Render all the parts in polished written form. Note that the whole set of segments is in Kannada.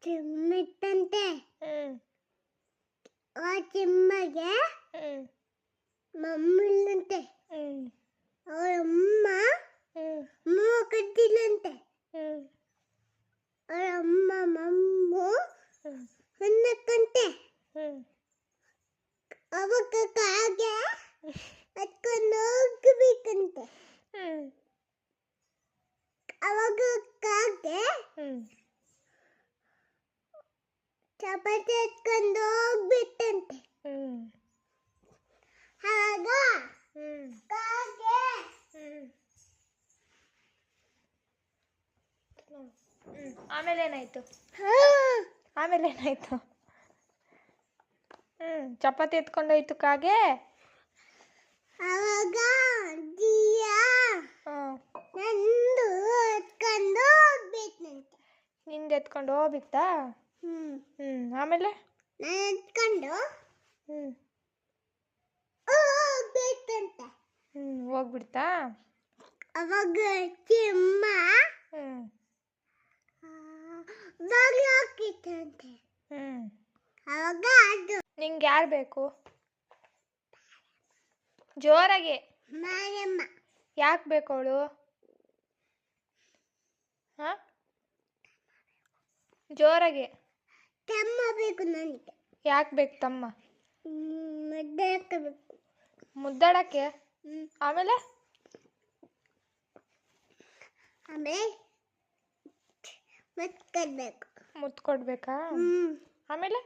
ಚಿಮ್ಮಿತ್ತಂತೆ. ಆ ಚಿಮ್ಮಗೆ ಮಮ್ಮಿಲ್ಲಂತೆ. ಅವರ ಅಮ್ಮ ಕದ್ದಿಲ್ಲಂತೆ. ಅವರ ಅಮ್ಮ ಮಮ್ಮು ಹೊನ್ನಕ್ಕಂತೆ. ಅವಾಗ ಕಾಗೆ ಹತ್ಕೊಂಡು ಹೋಗ್ಬೇಕಂತೆ. ಅವಾಗ ಕಾಗೆ ಚಪಾತಿ ಹತ್ಕೊಂಡು ಹೋಗ್ಬಿಟ್ಟಂತೆ. ಆಗ ಕಾಗೆ ಆಮೇಲೆ ಏನಾಯ್ತು? ಚಪಾತಿ ಎತ್ಕೊಂಡೋಯ್ತು ಕಾಗೆ. ಅವಾಗ ಜಿಯ ನಂದು ಎತ್ಕೊಂಡು ಹೋಗ್ಬೇಕಂತೆ. ನಿಂದು ಎತ್ಕೊಂಡು ಹೋಗ್ಬಿಡ್ತಾ? ಆಮೇಲೆ ನಾನು ಎತ್ಕೊಂಡು ಹೋಗ್ಬೇಕಂತೆ. ಹೋಗ್ಬಿಡ್ತಾ? ಅವಾಗ ಚಿಮ್ಮ ಬಾಗಿಲು ಹಾಕಿತ್ತಂತೆ. ಅವಾಗ ಅದು ನಿಂಗೆ ಯಾರು ಬೇಕು? ಜೋರಾಗಿ. ಮಾಯಮ್ಮ. ಯಾಕೆ ಬೇಕು ಅವಳು? ಜೋರಾಗಿ. ತಮ್ಮ ಬೇಕು ನನಗೆ. ಯಾಕೆ ಬೇಕು ತಮ್ಮ? ಮುದ್ದಾಡಬೇಕು. ಮುದ್ದಾಡಕ್ಕೆ? ಆಮೇಲೆ ಮುತ್ಕೊಡ್ಬೇಕು. ಮುತ್ಕೊಡ್ಬೇಕಾ? ಆಮೇಲೆ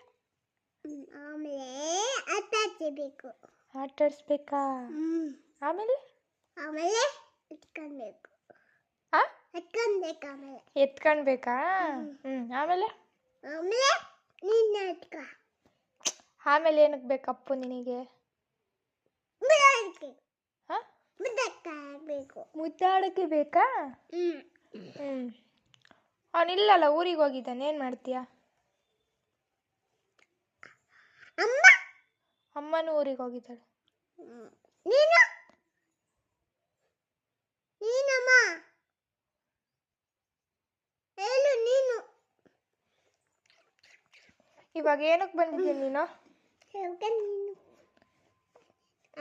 ಆಟಾಡ್ಬೇಕು. ಆಟಾಡಿಸ್ಬೇಕಾ? ಆಮೇಲೆ ಎತ್ಕೊಳ್ಬೇಕು. ಎತ್ಕೊಳ್ಬೇಕಾ? ಆಮೇಲೆ ನಿನ್ನ ಎತ್ಕ. ಆಮೇಲೆ ಏನಕ್ಕೆ ಬೇಕು ಅಪ್ಪು ನಿನಗೆ? ಮುದ್ದಾಡಕ್ಕೆ ಬೇಕಾ? ಅವನಿಲ್ಲಲ್ಲ, ಊರಿಗೆ ಹೋಗಿದ್ದಾನೆ. ಏನು ಮಾಡ್ತೀಯ? ಅಮ್ಮನೂ ಊರಿಗೆ ಹೋಗಿದ್ದಾಳೆ. ಇವಾಗ ಏನಕ್ಕೆ ಬಂದಿದ್ದೀನಿ ನೀನು?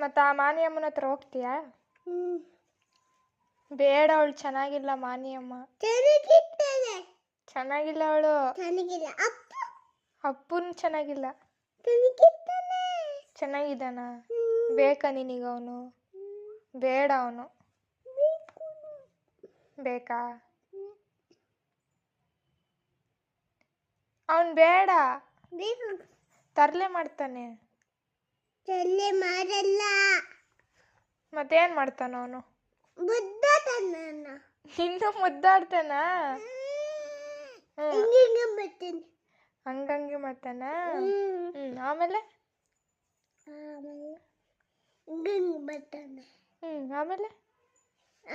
ಮತ್ತು ಆ ಮಾನಿಯಮ್ಮನ ಹತ್ರ ಹೋಗ್ತೀಯಾ? ಬೇಡ, ಅವಳು ಚೆನ್ನಾಗಿಲ್ಲ. ಮಾನಿಯಮ್ಮ ಚೆನ್ನಾಗಿಲ್ಲ. ಅವಳು ಅಪ್ಪನ ಚೆನ್ನಾಗಿಲ್ಲ. ಚೆನ್ನಾಗಿದ್ದಾನ? ಬೇಕಾ ನಿನಗೆ ಅವನು? ಬೇಡ, ಅವನು ಬೇಕಾ? ಅವನು ಬೇಡ, ತರಲೆ ಮಾಡ್ತಾನೆ. ಮಾಡಲ್ಲ. ಮತ್ತೇನು ಮಾಡ್ತಾನ ಅವನು? ಇನ್ನು ಮುದ್ದಾಡ್ತಾನ? ಹಂಗಂಗೆ ಮಾಡ್ತಾನ? ಆಮೇಲೆ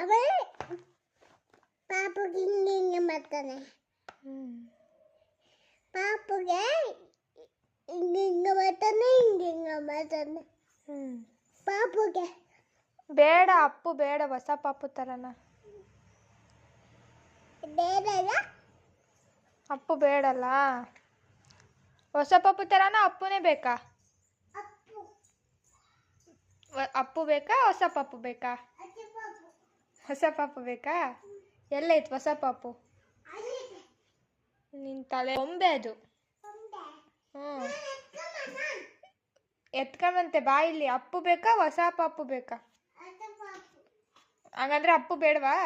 ಆಮೇಲೆ ಪಾಪುಗೆ ಹಿಂಗೆ ಮಾಡ್ತಾನೆ. ಪಾಪುಗೆ ಹಿಂಗೆ ಮಾಡ್ತಾನೆ. ಪಾಪುಗೆ ಬೇಡ, ಅಪ್ಪು ಬೇಡ. ಹೊಸ ಪಾಪು ತರನ? ಬೇಡಲ್ಲ. ಅಪ್ಪು ಬೇಡಲ್ಲ. ಹೊಸ ಪಾಪು ತರನ? ಅಪ್ಪುನೇ ಬೇಕಾ? ಅಪ್ಪು ಬೇಕಾ? ಹೊಸ ಪಾಪು ಬೇಕಾ? ಹೊಸ ಪಾಪು ಬೇಕಾ? ಎಲ್ಲೈತು ಹೊಸ ಪಾಪು? ನಿನ್ನ ತಲೆ ಬೊಂಬೆ ಅದು. ಎತ್ಕೊಂಬಂತೆ ಬಾ ಇಲ್ಲಿ. ಅಪ್ಪು ಬೇಕಾ? ಹೊಸ ಪಾಪು ಬೇಕಾ? ಹಾಗಂದ್ರೆ ಅಪ್ಪು ಬೇಡವಾ?